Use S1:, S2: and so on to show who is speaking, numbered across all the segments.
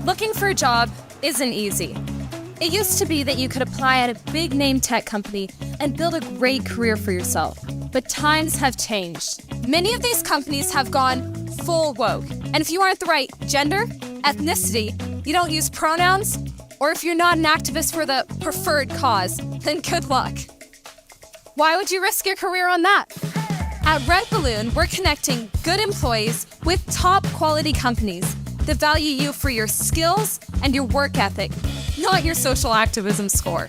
S1: Looking for a job isn't easy. It used to be that you could apply at a big name tech company and build a great career for yourself. But times have changed. Many of these companies have gone full woke. And if you aren't the right gender, ethnicity, you don't use pronouns, or if you're not an activist for the preferred cause, then good luck. Why would you risk your career on that? At Red Balloon, we're connecting good employees with top quality companies that value you for your skills and your work ethic, not your social activism score.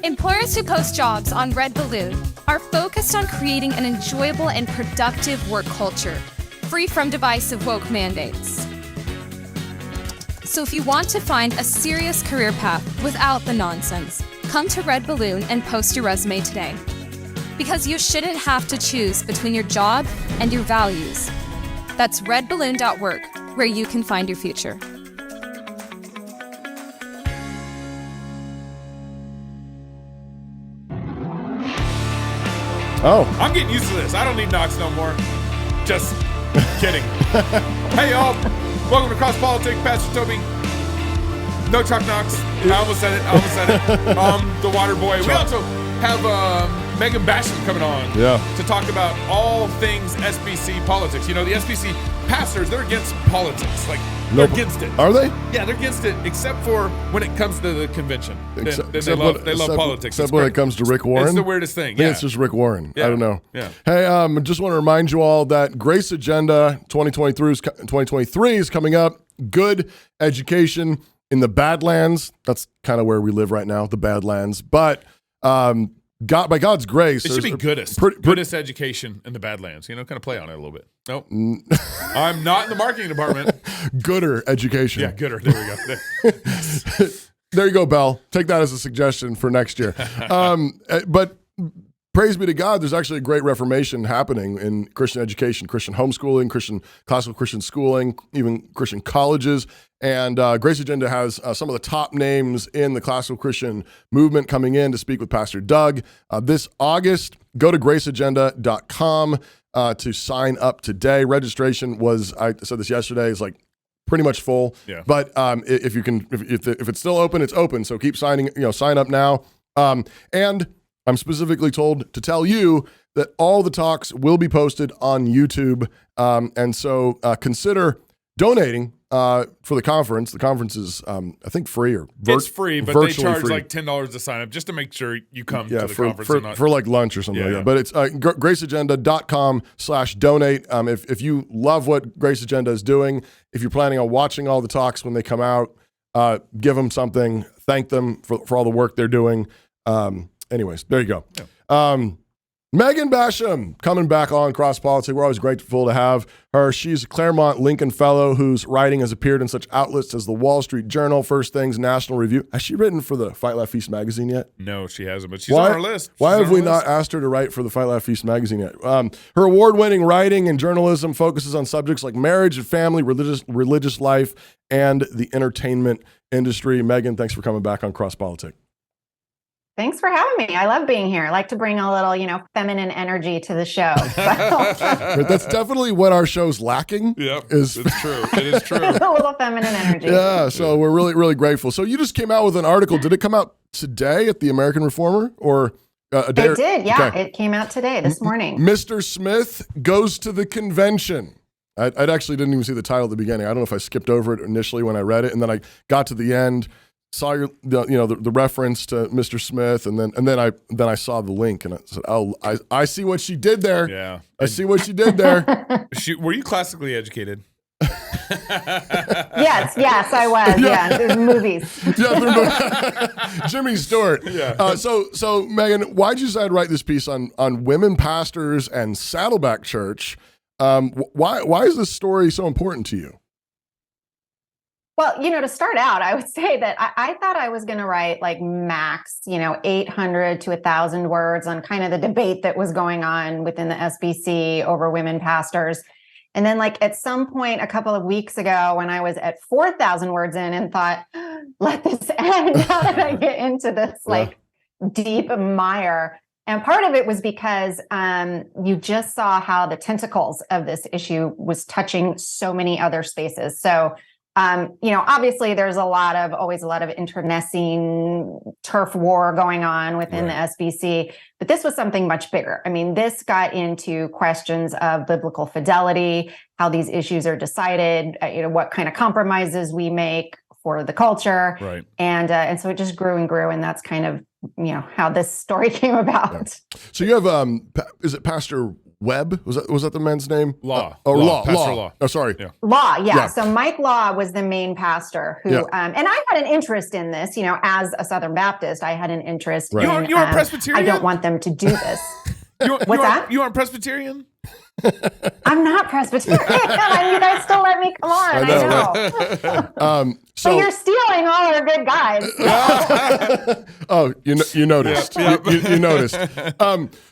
S1: Employers who post jobs on Red Balloon are focused on creating an enjoyable and productive work culture, free from divisive woke mandates. So if you want to find a serious career path without the nonsense, come to Red Balloon and post your resume today. Because you shouldn't have to choose between your job and your values. That's redballoon.work, where you can find your future.
S2: Oh.
S3: I'm getting used to this. I don't need Knox no more. Just kidding. Hey, y'all. Welcome to Cross Politics. Pastor Toby. No Chuck Knox. I almost said it. The water boy. We also have Megan Basham coming on to talk about all things SBC politics. You know, the SBC pastors, they're against politics. Like, they're against it.
S2: Are they?
S3: Yeah, they're against it, except for when it comes to the convention. They love politics.
S2: Except when it comes to Rick Warren?
S3: It's the weirdest thing.
S2: I think it's just Rick Warren.
S3: Yeah.
S2: I don't know.
S3: Yeah.
S2: Hey, just want to remind you all that Grace Agenda 2023 is coming up. Good education in the Badlands. That's kind of where we live right now, the Badlands. But by God's grace,
S3: it should be goodest. Goodest education in the Badlands. You know, kind of play on it a little bit. Nope. I'm not in the marketing department.
S2: Gooder education.
S3: Yeah, gooder. There we go.
S2: There you go, Belle. Take that as a suggestion for next year. But praise be to God, there's actually a great reformation happening in Christian education, Christian homeschooling, classical Christian schooling, even Christian colleges. And Grace Agenda has some of the top names in the classical Christian movement coming in to speak with Pastor Doug. This August, go to graceagenda.com to sign up today. Registration was, I said this yesterday, is like pretty much full. Yeah. But if it's still open, it's open. So keep sign up now. And I'm specifically told to tell you that all the talks will be posted on YouTube. And so consider donating for the conference. The conference is, I think, free or
S3: it's free, but they charge
S2: free.
S3: like $10 to sign up just to make sure you come to the conference.
S2: For like lunch or something like that. But it's graceagenda.com/donate. If you love what Grace Agenda is doing, if you're planning on watching all the talks when they come out, give them something. Thank them for all the work they're doing. Anyways, there you go. Yeah. Megan Basham coming back on Cross Politics. We're always grateful to have her. She's a Claremont Lincoln Fellow whose writing has appeared in such outlets as the Wall Street Journal, First Things, National Review. Has she written for the Fight Laugh Feast magazine yet?
S3: No, she hasn't, but she's on our list.
S2: Why have we not asked her to write for the Fight Laugh Feast magazine yet? Her award-winning writing and journalism focuses on subjects like marriage and family, religious life, and the entertainment industry. Megan, thanks for coming back on Cross Politics.
S4: Thanks for having me. I love being here. I like to bring a little, feminine energy to the show.
S2: That's definitely what our show's lacking.
S3: Yep, it's true. It is true.
S4: A little feminine energy.
S2: Yeah, so we're really, really grateful. So you just came out with an article. Did it come out today at the American Reformer or a day?
S4: It did, yeah.
S2: Okay.
S4: It came out today, this morning.
S2: Mr. Smith goes to the convention. I actually didn't even see the title at the beginning. I don't know if I skipped over it initially when I read it, and then I got to the end, saw the reference to Mr. Smith, and then I saw the link, and I said, "Oh, I see what she did there.
S3: Yeah,
S2: I see what she did there."
S3: Were you classically educated?
S4: Yes, I was. Yeah, there's movies.
S2: Yeah, Jimmy Stewart.
S3: Yeah.
S2: So Megan, why'd you decide to write this piece on women pastors and Saddleback Church? Why is this story so important to you?
S4: Well, to start out, I would say that I thought I was going to write like max, 800 to 1,000 words on kind of the debate that was going on within the SBC over women pastors. And then like at some point a couple of weeks ago when I was at 4,000 words in and thought, let this end, how did I get into this deep mire? And part of it was because you just saw how the tentacles of this issue was touching so many other spaces. So Obviously there's always a lot of internecine turf war going on within the SBC, but this was something much bigger. I mean, this got into questions of biblical fidelity, how these issues are decided, what kind of compromises we make for the culture.
S3: Right.
S4: And so it just grew and grew. And that's kind of, how this story came about.
S2: Yeah. So you have, is it Pastor Webb? Was that the man's name?
S3: Law.
S2: Pastor
S3: Law.
S2: Oh, sorry.
S3: Yeah.
S4: Law, yeah. So Mike Law was the main pastor who, and I had an interest in this, as a Southern Baptist, I had an interest in,
S3: you aren't Presbyterian?
S4: I don't want them to do this. What's that?
S3: You aren't Presbyterian?
S4: I'm not Presbyterian. You guys still let me come on. I know. So you're stealing all our good guys.
S2: You noticed. You noticed.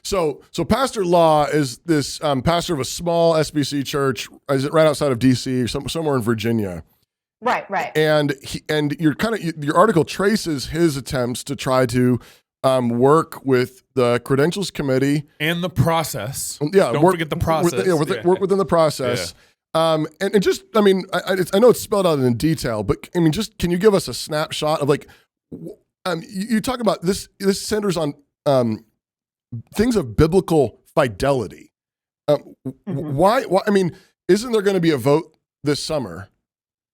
S2: So Pastor Law is this pastor of a small SBC church. Is it right outside of DC, somewhere in Virginia?
S4: Right.
S2: And your article traces his attempts to try to work with the credentials committee
S3: and the process.
S2: Yeah,
S3: don't forget the process.
S2: Work within the process. Yeah. And just, I know it's spelled out in detail, but just can you give us a snapshot of you talk about this? This centers on things of biblical fidelity. Why? Isn't there going to be a vote this summer?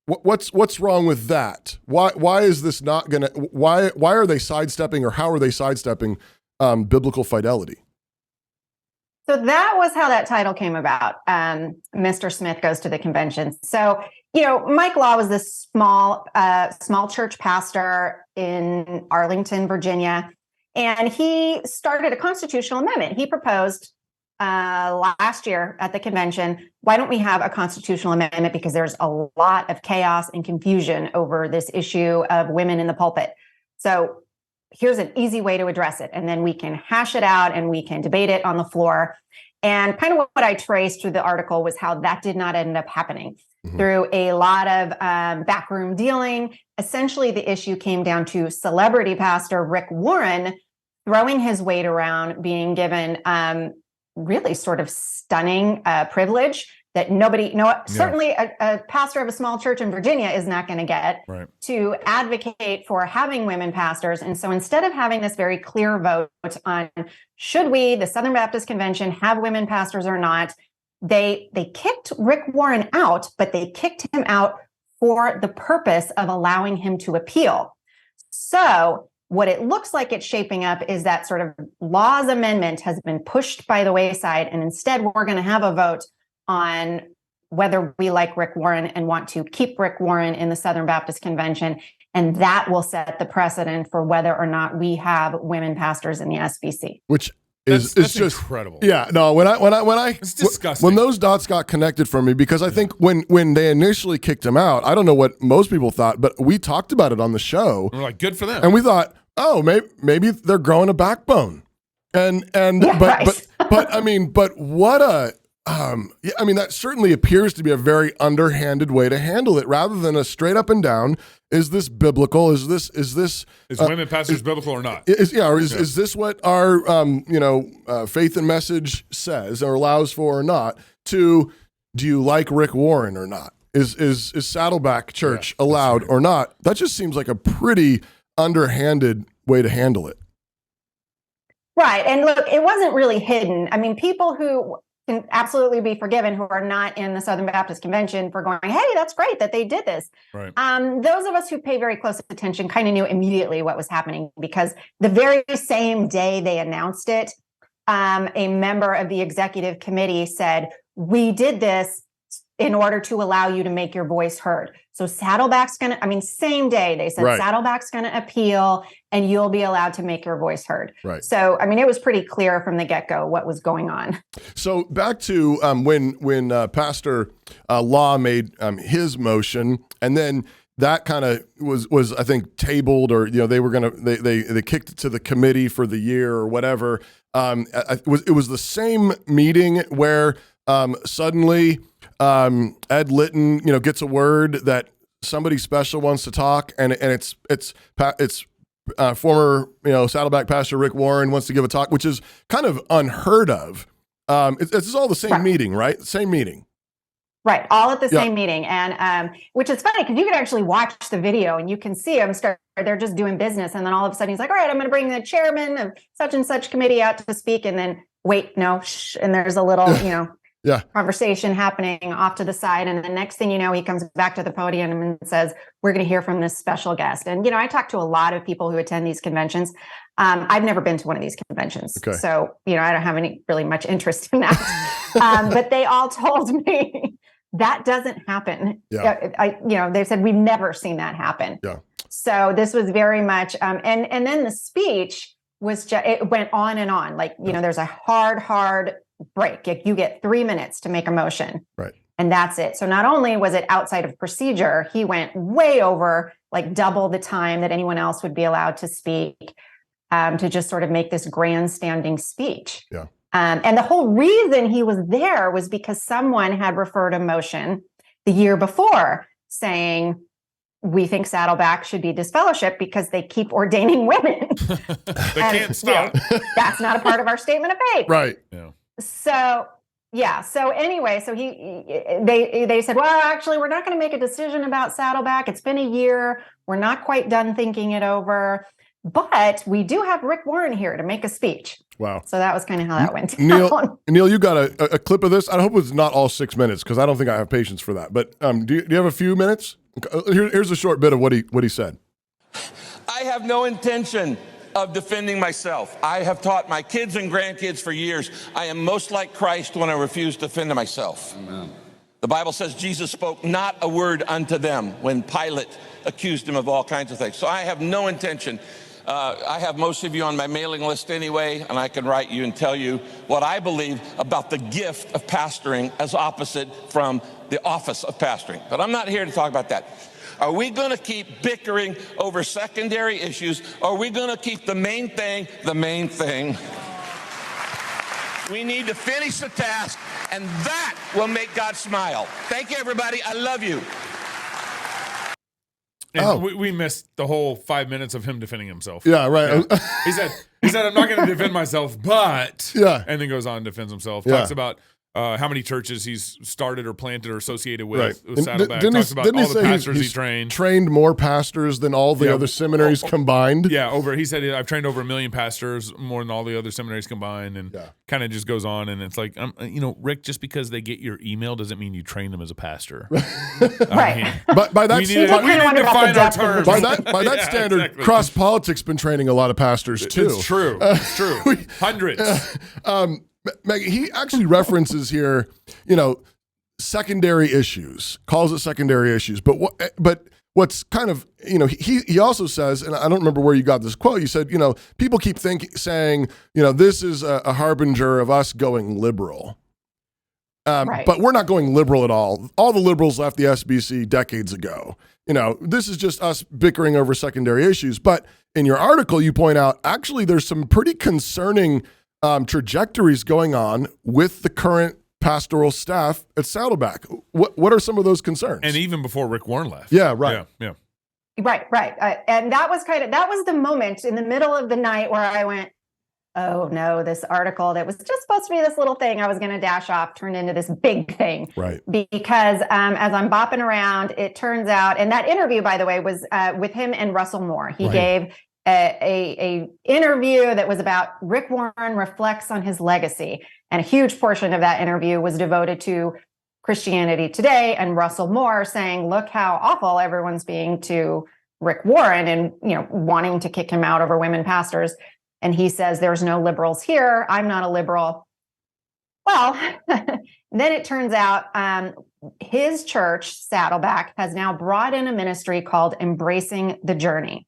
S2: What's wrong with that? Why is this not gonna? Why are they sidestepping, or how are they sidestepping biblical fidelity?
S4: So that was how that title came about. Mr. Smith Goes to the Convention. So Mike Law was this small church pastor in Arlington, Virginia, and he started a constitutional amendment. He proposed last year at the convention, why don't we have a constitutional amendment? Because there's a lot of chaos and confusion over this issue of women in the pulpit. So here's an easy way to address it. And then we can hash it out and we can debate it on the floor. And kind of what I traced through the article was how that did not end up happening. Through a lot of backroom dealing. Essentially, the issue came down to celebrity pastor Rick Warren throwing his weight around, being given really sort of stunning privilege that certainly a pastor of a small church in Virginia is not going to get, to advocate for having women pastors. And so instead of having this very clear vote on should we, the Southern Baptist Convention, have women pastors or not, they kicked Rick Warren out, but they kicked him out for the purpose of allowing him to appeal. So what it looks like it's shaping up is that sort of Law's amendment has been pushed by the wayside, and instead we're going to have a vote on whether we like Rick Warren and want to keep Rick Warren in the Southern Baptist Convention, and that will set the precedent for whether or not we have women pastors in the SBC.
S2: Which
S3: that's
S2: just
S3: incredible.
S2: Yeah, no. When I
S3: it's disgusting.
S2: When those dots got connected for me, because I think when they initially kicked him out, I don't know what most people thought, but we talked about it on the show.
S3: We're like, good for them,
S2: and we thought, oh, maybe they're growing a backbone, but what a. That certainly appears to be a very underhanded way to handle it, rather than a straight up and down. Is this biblical? Is
S3: women pastors biblical or not?
S2: Is this what our faith and message says or allows for or not? Do you like Rick Warren or not? Is Saddleback Church allowed or not? That just seems like a pretty underhanded way to handle it.
S4: Right. And look, it wasn't really hidden. I mean, people who can absolutely be forgiven who are not in the Southern Baptist Convention for going, hey, that's great that they did this.
S3: Right.
S4: Those of us who pay very close attention kind of knew immediately what was happening, because the very same day they announced it, a member of the executive committee said, we did this in order to allow you to make your voice heard. So Saddleback's same day they said, Saddleback's going to appeal and you'll be allowed to make your voice heard.
S2: Right.
S4: So, it was pretty clear from the get-go what was going on.
S2: So back to when Pastor Law made his motion, and then that kind of was I think tabled, or they were they kicked it to the committee for the year or whatever. It was the same meeting where suddenly Ed Litton gets a word that somebody special wants to talk, and it's former Saddleback pastor Rick Warren wants to give a talk, which is kind of unheard of. It's all the same meeting, right? Same meeting.
S4: Right, all at the
S2: Yeah.
S4: same meeting, and which is funny because you can actually watch the video and you can see them start. They're just doing business, and then all of a sudden he's like, "All right, I'm going to bring the chairman of such and such committee out to speak," and then wait, no, shh, and there's a little,
S2: Yeah.
S4: conversation happening off to the side, and the next thing you know, he comes back to the podium and says, "We're going to hear from this special guest." And I talk to a lot of people who attend these conventions. I've never been to one of these conventions,
S2: Okay.
S4: so I don't have any really much interest in that. But they all told me. That doesn't happen.
S2: Yeah.
S4: They said we've never seen that happen.
S2: Yeah.
S4: So this was very much, and then the speech was just, it went on and on. Like, there's a hard break. You get 3 minutes to make a motion.
S2: Right.
S4: And that's it. So not only was it outside of procedure, he went way over, like double the time that anyone else would be allowed to speak, to just sort of make this grandstanding speech.
S2: Yeah.
S4: And the whole reason he was there was because someone had referred a motion the year before saying, we think Saddleback should be disfellowshipped because they keep ordaining women.
S3: They can't stop.
S4: That's not a part of our statement of faith.
S2: Right.
S3: Yeah.
S4: So, yeah. So anyway, so they said, well, actually, we're not going to make a decision about Saddleback. It's been a year. We're not quite done thinking it over. But we do have Rick Warren here to make a speech.
S2: Wow.
S4: So that was kind of how that went
S2: down. Neil, you got a clip of this? I hope it's not all 6 minutes because I don't think I have patience for that. But do you have a few minutes? Here's a short bit of what he said.
S5: I have no intention of defending myself. I have taught my kids and grandkids for years. I am most like Christ when I refuse to defend myself. Amen. The Bible says Jesus spoke not a word unto them when Pilate accused him of all kinds of things. So I have no intention. I have most of you on my mailing list anyway, and I can write you and tell you what I believe about the gift of pastoring as opposite from the office of pastoring. But I'm not here to talk about that. Are we going to keep bickering over secondary issues? Or are we going to keep the main thing the main thing? We need to finish the task, and that will make God smile. Thank you, everybody. I love you.
S3: And we missed the whole 5 minutes of him defending himself.
S2: Yeah, right.
S3: Yeah. He said, I'm not going to defend myself, but...
S2: Yeah.
S3: And then goes on and defends himself.
S2: Yeah.
S3: Talks about how many churches he's started or planted or associated with,
S2: Right.
S3: with Saddleback.
S2: Didn't
S3: Talks
S2: he,
S3: about
S2: didn't
S3: all
S2: he
S3: the
S2: say
S3: pastors
S2: he's
S3: he trained.
S2: Trained more pastors than all the other seminaries combined?
S3: Yeah, he said, I've trained over 1 million pastors, more than all the other seminaries combined, and kind of just goes on. And it's like, Rick, just because they get your email doesn't mean you train them as a pastor.
S4: Right.
S2: But by that
S3: we need to define our terms.
S2: By that standard,
S3: exactly.
S2: Cross Politics been training a lot of pastors too.
S3: It's true. It's true. Hundreds.
S2: Maggie, he actually references here, secondary issues, calls it secondary issues. But what's kind of, he also says, and I don't remember where you got this quote. You said, people keep saying, this is a harbinger of us going liberal.
S4: Right.
S2: But we're not going liberal at all. All the liberals left the SBC decades ago. This is just us bickering over secondary issues. But in your article, you point out, actually, there's some pretty concerning trajectories going on with the current pastoral staff at Saddleback. What are some of those concerns?
S3: And even before Rick Warren left.
S2: Yeah, right.
S3: Yeah.
S4: Right. And that was the moment in the middle of the night where I went, oh no, this article that was just supposed to be this little thing I was going to dash off turned into this big thing.
S2: Right.
S4: Because as I'm bopping around, it turns out, and that interview, by the way, was with him and Russell Moore. He gave a interview that was about Rick Warren reflects on his legacy. And a huge portion of that interview was devoted to Christianity Today and Russell Moore saying, look how awful everyone's being to Rick Warren and, wanting to kick him out over women pastors. And he says, there's no liberals here. I'm not a liberal. Well, then it turns out his church, Saddleback, has now brought in a ministry called Embracing the Journey.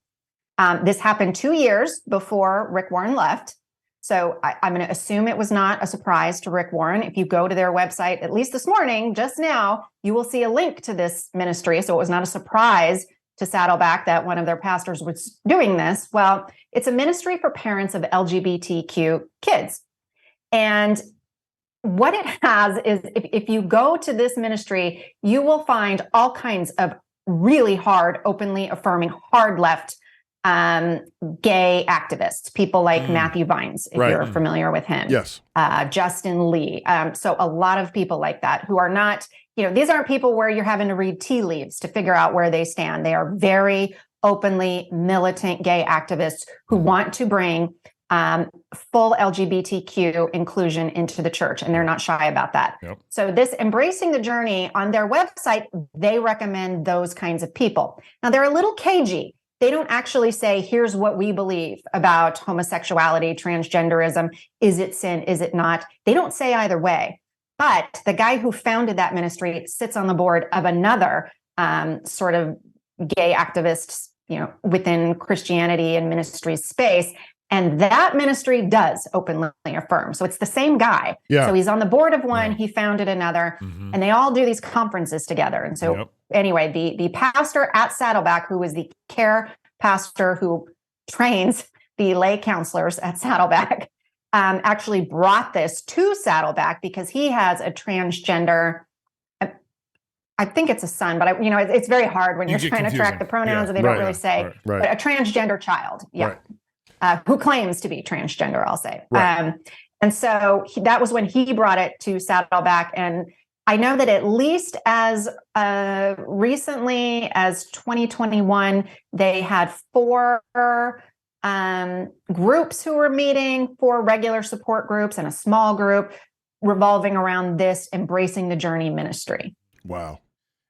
S4: This happened 2 years before Rick Warren left. So I'm going to assume it was not a surprise to Rick Warren. If you go to their website, at least this morning, just now, you will see a link to this ministry. So it was not a surprise to Saddleback that one of their pastors was doing this. Well, it's a ministry for parents of LGBTQ kids. And what it has is if you go to this ministry, you will find all kinds of really hard, openly affirming, hard left gay activists, people like Matthew Vines, if you're familiar with him.
S2: Yes.
S4: Justin Lee. So a lot of people like that who are not, these aren't people where you're having to read tea leaves to figure out where they stand. They are very openly militant gay activists who want to bring full LGBTQ inclusion into the church, and they're not shy about that.
S3: Yep.
S4: So this Embracing the Journey, on their website, they recommend those kinds of people. Now, they're a little cagey. They don't actually say, here's what we believe about homosexuality, transgenderism. Is it sin? Is it not? They don't say either way. But the guy who founded that ministry sits on the board of another sort of gay activists, within Christianity and ministry space. And that ministry does openly affirm. So it's the same guy.
S2: Yeah.
S4: So he's on the board of one, he founded another, and they all do these conferences together. And so anyway, the pastor at Saddleback, who is the care pastor who trains the lay counselors at Saddleback, actually brought this to Saddleback because he has a transgender, I think it's a son, but it's very hard when you're trying to track the pronouns and they don't really say, but a transgender child. Yeah.
S2: Right.
S4: Who claims to be transgender, I'll say.
S2: Right.
S4: And so that was when he brought it to Saddleback. And I know that at least as recently as 2021, they had 4 groups who were meeting, 4 regular support groups and a small group revolving around this Embracing the Journey ministry.
S2: Wow.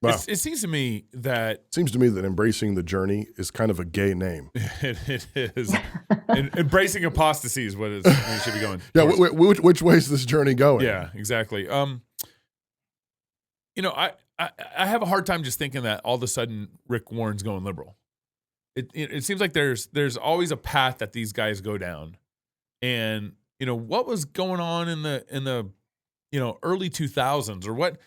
S3: It seems to me that
S2: Embracing the Journey is kind of a gay name.
S3: it is. Embracing apostasy is what it should be going.
S2: Yeah, which way is this journey going?
S3: Yeah, exactly. I have a hard time just thinking that all of a sudden Rick Warren's going liberal. It seems like there's always a path that these guys go down, and what was going on in the early 2000s or what.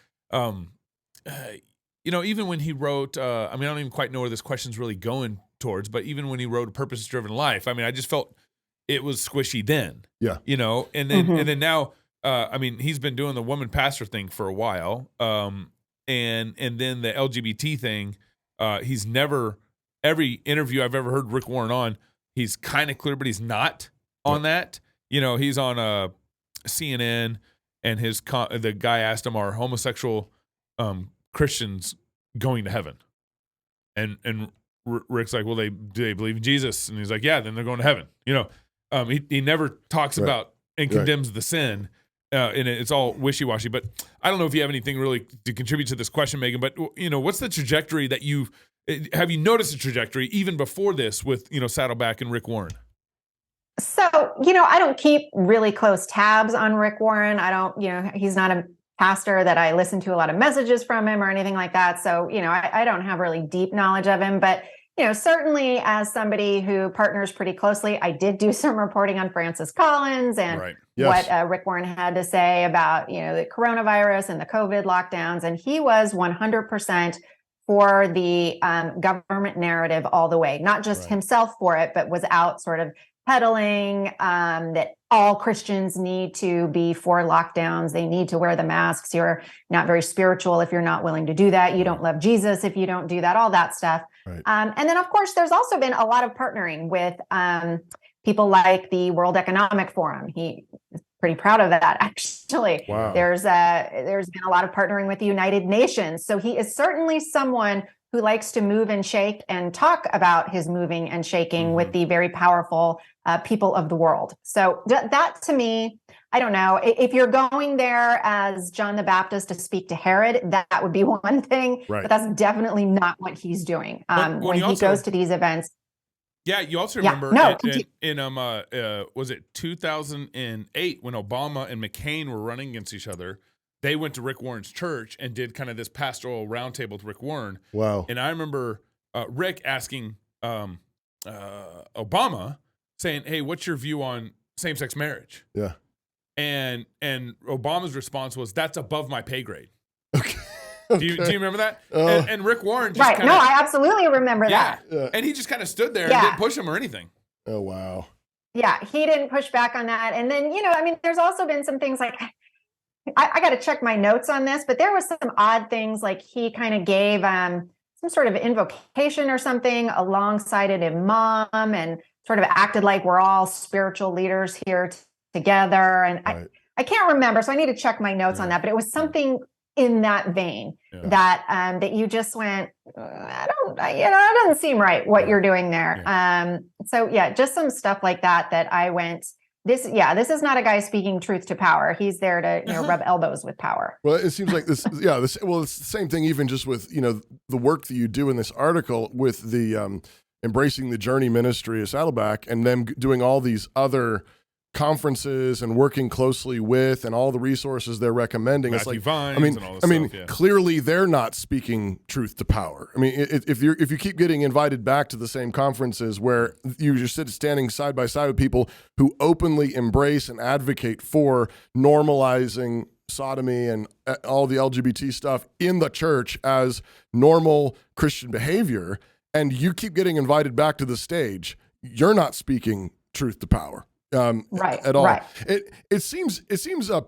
S3: Even when he wrote, I don't even quite know where this question's really going towards, but even when he wrote A Purpose-Driven Life, I just felt it was squishy then. Yeah. And then now, he's been doing the woman pastor thing for a while. And then the LGBT thing, he's never, every interview I've ever heard Rick Warren on, he's kind of clear, but he's not on that. He's on CNN, and the guy asked him, are homosexual Christians going to heaven? And Rick's like, well, do they believe in Jesus? And he's like, yeah, then they're going to heaven. He never talks about and condemns the sin, and it's all wishy-washy. But I don't know if you have anything really to contribute to this question, Megan, but what's the trajectory that have you noticed a trajectory even before this with Saddleback and Rick Warren?
S4: So, I don't keep really close tabs on Rick Warren. I don't, he's not a pastor that I listen to a lot of messages from him or anything like that. So, I don't have really deep knowledge of him, but, certainly as somebody who partners pretty closely, I did do some reporting on Francis Collins and what Rick Warren had to say about, the coronavirus and the COVID lockdowns. And he was 100% for the government narrative all the way, not just himself for it, but was out sort of peddling that all Christians need to be for lockdowns. They need to wear the masks. You're not very spiritual if you're not willing to do that. You don't love Jesus if you don't do that, all that stuff. Right. And then, of course, there's also been a lot of partnering with people like the World Economic Forum. He is pretty proud of that, actually. Wow. There's been a lot of partnering with the United Nations. So he is certainly someone who likes to move and shake and talk about his moving and shaking with the very powerful people of the world. So that to me, I don't know. If you're going there as John the Baptist to speak to Herod, that would be one thing. Right. But that's definitely not what he's doing when he goes to these events.
S3: Yeah, you also remember in was it 2008 when Obama and McCain were running against each other? They went to Rick Warren's church and did kind of this pastoral roundtable with Rick Warren. Wow. And I remember Rick asking Obama, saying, hey, what's your view on same-sex marriage? Yeah. And Obama's response was, that's above my pay grade. Okay. Do you remember that? And Rick Warren just
S4: No, I absolutely remember that.
S3: Yeah. And he just kind of stood there and didn't push him or anything.
S2: Oh, wow.
S4: Yeah, he didn't push back on that. And then, there's also been some things like, I got to check my notes on this, but there was some odd things like he kind of gave some sort of invocation or something alongside an imam and sort of acted like we're all spiritual leaders here together. And I can't remember, so I need to check my notes on that. But it was something in that vein, that you just went, that doesn't seem right what you're doing there. So just some stuff like that I went, this is not a guy speaking truth to power. He's there to rub elbows with power.
S2: Well, it seems like this. It's the same thing. Even just with the work that you do in this article with the embracing the journey ministry of Saddleback, and them doing all these other conferences and working closely with, and all the resources they're recommending.
S3: Matthew
S2: It's like,
S3: Vines and all this stuff,
S2: clearly they're not speaking truth to power. I mean, if you keep getting invited back to the same conferences where you just standing side by side with people who openly embrace and advocate for normalizing sodomy and all the LGBT stuff in the church as normal Christian behavior, and you keep getting invited back to the stage, you're not speaking truth to power. At all.
S4: Right.
S2: It seems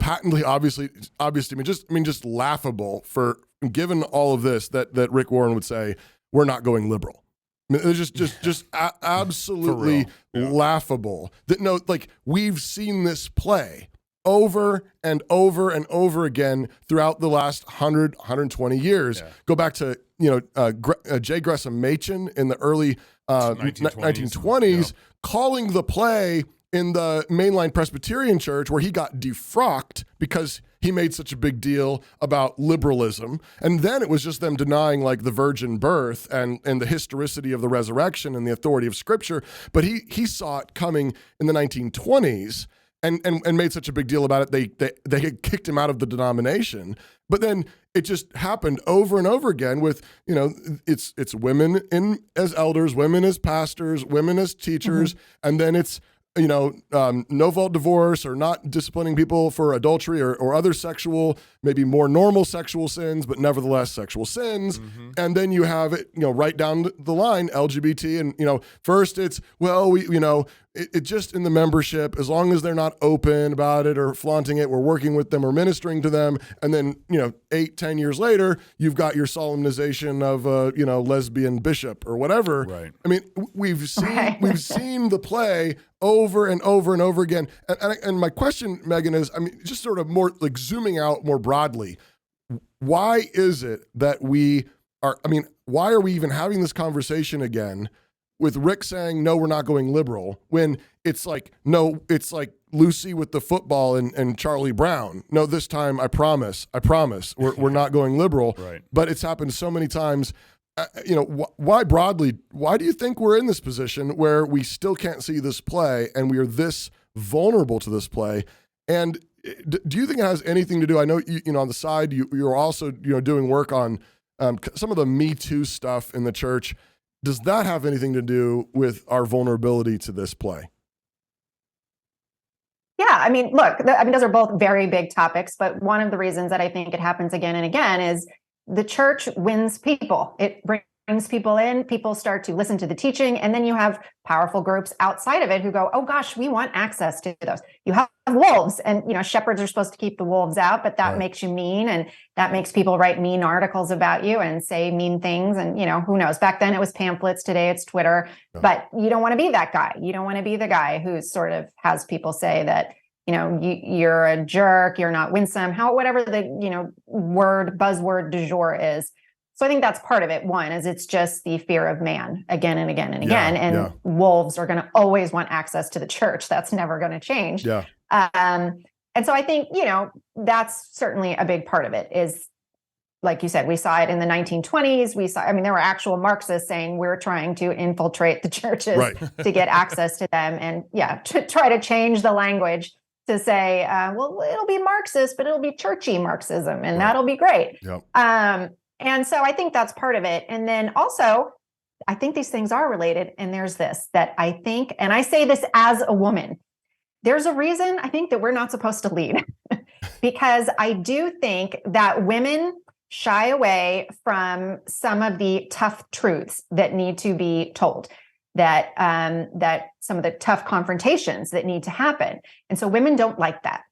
S2: patently obvious to me. Just laughable for given all of this that Rick Warren would say we're not going liberal. I mean, it's just absolutely laughable that we've seen this play over and over and over again throughout the last 120 years. Go back to J. Gresham Machen in the early 1920s calling the play in the mainline Presbyterian church, where he got defrocked because he made such a big deal about liberalism. And then it was just them denying the virgin birth and the historicity of the resurrection and the authority of Scripture. But he saw it coming in the 1920s and made such a big deal about it. They had kicked him out of the denomination. But then it just happened over and over again with, it's women as elders, women as pastors, women as teachers, and then it's no fault divorce, or not disciplining people for adultery or other sexual, maybe more normal sexual sins, but nevertheless sexual sins. And then you have it, right down the line, LGBT. And, first it's, it just in the membership, as long as they're not open about it or flaunting it, we're working with them or ministering to them. And then, 8-10 years later, you've got your solemnization of a, lesbian bishop or whatever.
S3: Right.
S2: I mean, we've seen the play over and over and over again. And my question, Megan, is, just sort of more zooming out more broadly, why is it that why are we even having this conversation again with Rick saying, no, we're not going liberal, when it's no, it's like Lucy with the football and Charlie Brown. No, this time, I promise, we're not going liberal.
S3: Right.
S2: But it's happened so many times. Why broadly, why do you think we're in this position where we still can't see this play and we are this vulnerable to this play? And do you think it has anything to do, I know, on the side, you're also, doing work on some of the Me Too stuff in the church. Does that have anything to do with our vulnerability to this play?
S4: Yeah, look, those are both very big topics, but one of the reasons that I think it happens again and again is the church wins people. It brings people in, people start to listen to the teaching, and then you have powerful groups outside of it who go, oh gosh, we want access to those. You have wolves, and shepherds are supposed to keep the wolves out, but that makes you mean, and that makes people write mean articles about you and say mean things, and who knows? Back then it was pamphlets, today it's Twitter, but you don't want to be that guy. You don't want to be the guy who sort of has people say that you're a jerk, you're not winsome, whatever the, buzzword du jour is. So I think that's part of it. One is it's just the fear of man again and again and again. And wolves are going to always want access to the church. That's never going to change.
S2: Yeah.
S4: And so I think, that's certainly a big part of it is, like you said, we saw it in the 1920s. There were actual Marxists saying we're trying to infiltrate the churches to get access to them. And to try to change the language to say, it'll be Marxist, but it'll be churchy Marxism, and that'll be great.
S2: Yep.
S4: And so I think that's part of it. And then also, I think these things are related. And there's this that I think, and I say this as a woman, there's a reason I think that we're not supposed to lead, because I do think that women shy away from some of the tough truths that need to be told, that some of the tough confrontations that need to happen. And so women don't like that.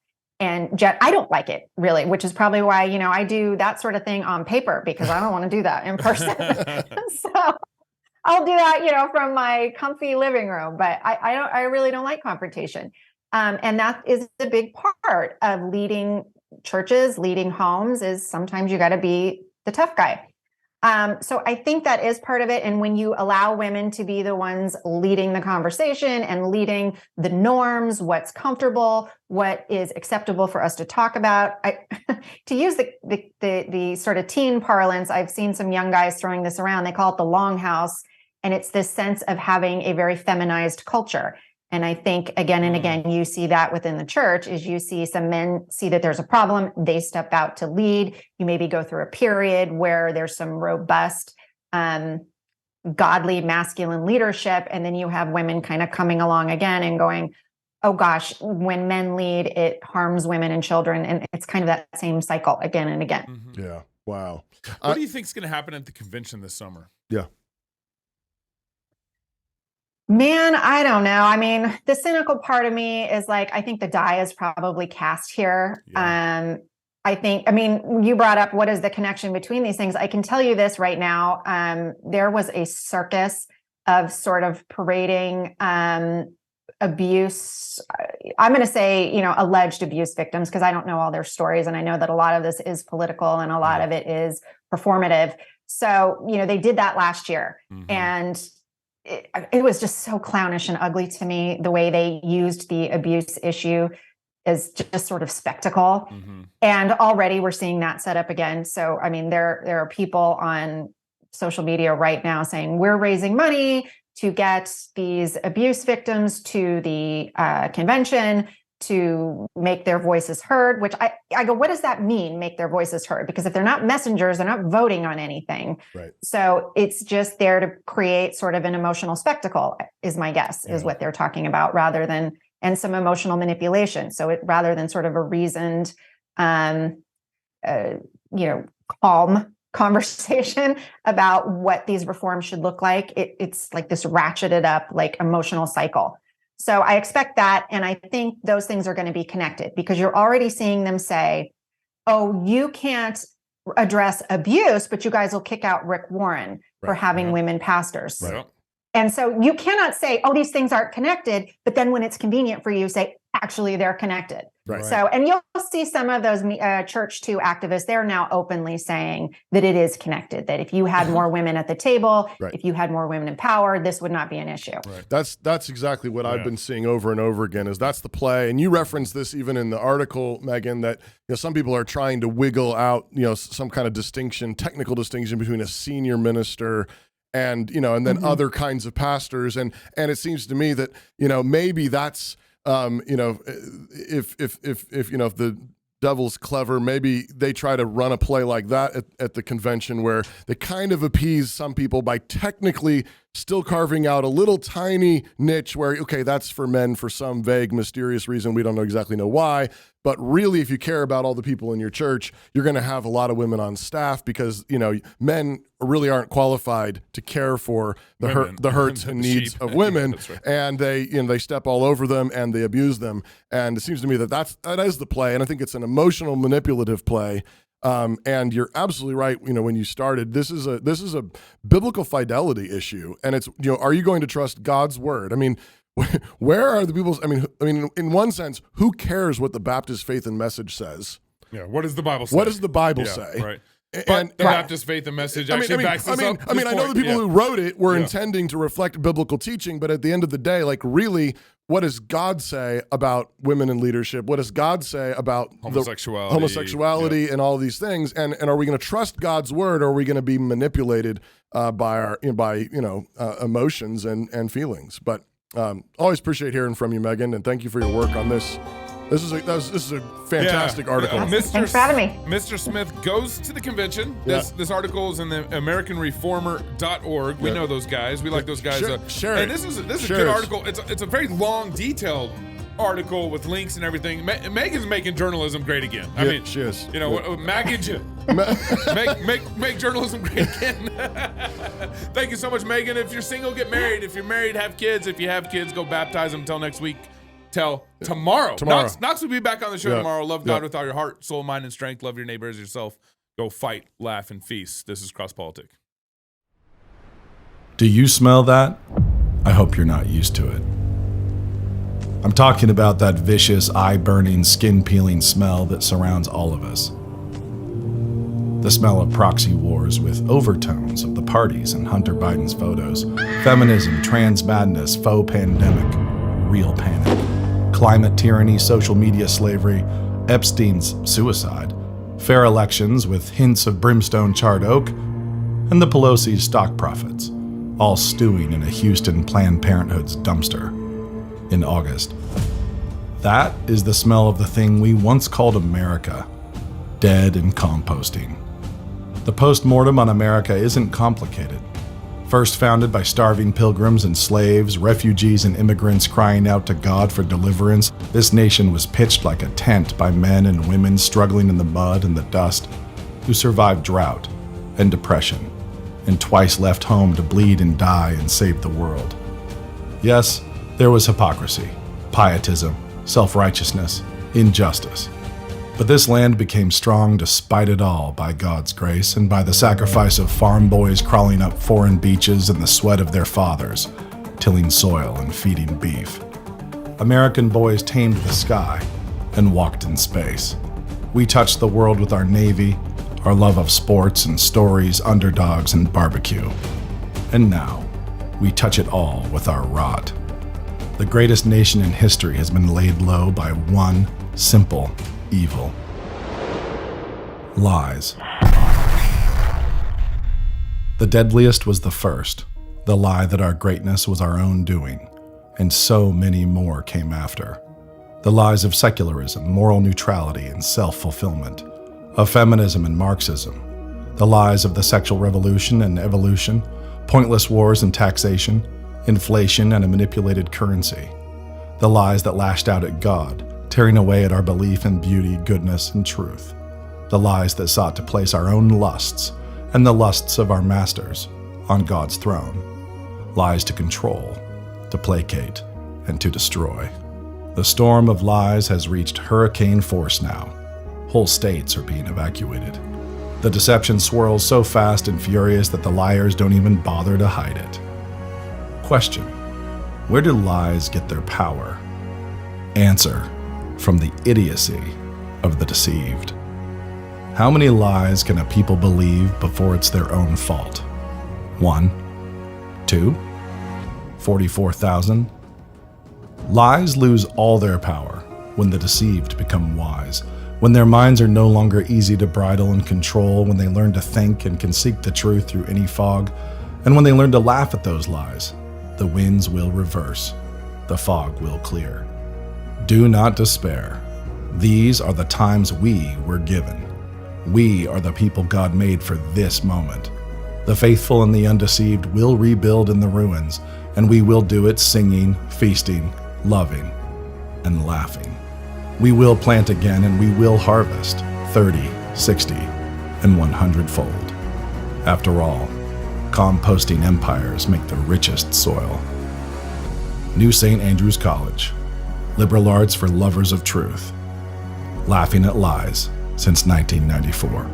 S4: And I don't like it really, which is probably why, I do that sort of thing on paper, because I don't want to do that in person. So I'll do that, from my comfy living room, but I really don't like confrontation. And that is a big part of leading churches, leading homes, is sometimes you got to be the tough guy. So I think that is part of it. And when you allow women to be the ones leading the conversation and leading the norms, what's comfortable, what is acceptable for us to talk about, to use the sort of teen parlance, I've seen some young guys throwing this around. They call it the longhouse. And it's this sense of having a very feminized culture. And I think again and again, you see that within the church is you see some men see that there's a problem. They step out to lead. You maybe go through a period where there's some robust, godly, masculine leadership. And then you have women kind of coming along again and going, oh gosh, when men lead, it harms women and children. And it's kind of that same cycle again and again.
S3: Mm-hmm.
S2: Yeah. Wow.
S3: What do you think is going to happen at the convention this summer?
S2: Yeah.
S4: Man, I don't know. I mean, the cynical part of me is like, I think the die is probably cast here. Yeah. I mean, you brought up what is the connection between these things. I can tell you this right now. There was a circus of sort of parading abuse. I'm going to say, alleged abuse victims, because I don't know all their stories. And I know that a lot of this is political and a lot of it is performative. So, they did that last year. Mm-hmm. And it was just so clownish and ugly to me, the way they used the abuse issue as just sort of spectacle. Mm-hmm. And already we're seeing that set up again. So, I mean, there are people on social media right now saying we're raising money to get these abuse victims to the convention to make their voices heard, which I go, what does that mean, make their voices heard? Because if they're not messengers, they're not voting on anything. Right. So it's just there to create sort of an emotional spectacle, is my guess, is what they're talking about, rather than, and some emotional manipulation. So rather than sort of a reasoned, calm conversation about what these reforms should look like, it's like this ratcheted up, like emotional cycle. So I expect that. And I think those things are going to be connected, because you're already seeing them say, oh, you can't address abuse, but you guys will kick out Rick Warren for having women pastors. Right. And so you cannot say, oh, these things aren't connected. But then when it's convenient for you, say, actually, they're connected. Right. So, and you'll see some of those Church 2 activists, they're now openly saying that it is connected, that if you had more women at the table, if you had more women in power, this would not be an issue.
S2: Right. That's exactly what I've been seeing over and over again, is that's the play. And you referenced this even in the article, Megan, that some people are trying to wiggle out, some kind of distinction, technical distinction between a senior minister and, and then other kinds of pastors. And it seems to me that, maybe that's, if the devil's clever, maybe they try to run a play like that at the convention, where they kind of appease some people by technically still carving out a little tiny niche where, okay, that's for men for some vague, mysterious reason. We don't exactly know why. But really, if you care about all the people in your church, you're going to have a lot of women on staff, because, men really aren't qualified to care for the hurts and needs of women. Right. And they step all over them and they abuse them. And it seems to me that is the play. And I think it's an emotional, manipulative play. And you're absolutely right. When you started, this is a biblical fidelity issue, and it's, are you going to trust God's word? I mean, where are the people's? I mean, in one sense, who cares what the Baptist Faith and Message says?
S3: Yeah. What does the Bible say?
S2: What does the Bible say?
S3: Right. But the Baptist Faith and Message actually backs this up.
S2: I know the people who wrote it were intending to reflect biblical teaching, but at the end of the day, like, really, what does God say about women in leadership? What does God say about homosexuality and all these things? And are we going to trust God's word, or are we going to be manipulated by emotions and feelings? But always appreciate hearing from you, Megan, and thank you for your work on this. This is a fantastic article.
S4: Thanks for having me.
S3: Mr. Smith goes to the convention. This article is in the AmericanReformer.org. We know those guys. We like those guys.
S2: Share it.
S3: And this is a good article. It's a very long, detailed article with links and everything. Megan's making journalism great again. I mean,
S2: she is.
S3: Make journalism great again. Thank you so much, Megan. If you're single, get married. If you're married, have kids. If you have kids, go baptize them. Until next week. Tomorrow. Knox will be back on the show tomorrow. Love God with all your heart, soul, mind, and strength. Love your neighbor as yourself. Go fight, laugh, and feast. This is Cross Politic.
S6: Do you smell that? I hope you're not used to it. I'm talking about that vicious, eye-burning, skin-peeling smell that surrounds all of us. The smell of proxy wars with overtones of the parties in Hunter Biden's photos, feminism, trans madness, faux pandemic, real panic, climate tyranny, social media slavery, Epstein's suicide, fair elections with hints of brimstone charred oak, and the Pelosi's stock profits, all stewing in a Houston Planned Parenthood's dumpster in August. That is the smell of the thing we once called America, dead and composting. The post-mortem on America isn't complicated. First founded by starving pilgrims and slaves, refugees and immigrants crying out to God for deliverance, this nation was pitched like a tent by men and women struggling in the mud and the dust, who survived drought and depression, and twice left home to bleed and die and save the world. Yes, there was hypocrisy, pietism, self-righteousness, injustice. But this land became strong despite it all by God's grace and by the sacrifice of farm boys crawling up foreign beaches in the sweat of their fathers, tilling soil and feeding beef. American boys tamed the sky and walked in space. We touched the world with our Navy, our love of sports and stories, underdogs, and barbecue. And now, we touch it all with our rot. The greatest nation in history has been laid low by one simple evil: lies. The deadliest was the first, the lie that our greatness was our own doing, and so many more came after. The lies of secularism, moral neutrality, and self-fulfillment, of feminism and Marxism, the lies of the sexual revolution and evolution, pointless wars and taxation, inflation and a manipulated currency, the lies that lashed out at God, tearing away at our belief in beauty, goodness, and truth, the lies that sought to place our own lusts and the lusts of our masters on God's throne, lies to control, to placate, and to destroy. The storm of lies has reached hurricane force now. Whole states are being evacuated. The deception swirls so fast and furious that the liars don't even bother to hide it. Question: where do lies get their power? Answer: from the idiocy of the deceived. How many lies can a people believe before it's their own fault? 1, 2, 44,000? Lies lose all their power when the deceived become wise, when their minds are no longer easy to bridle and control, when they learn to think and can seek the truth through any fog, and when they learn to laugh at those lies. The winds will reverse, the fog will clear. Do not despair. These are the times we were given. We are the people God made for this moment. The faithful and the undeceived will rebuild in the ruins, and we will do it singing, feasting, loving, and laughing. We will plant again, and we will harvest 30, 60, and 100-fold. After all, composting empires make the richest soil. New St. Andrews College. Liberal arts for lovers of truth. Laughing at lies since 1994.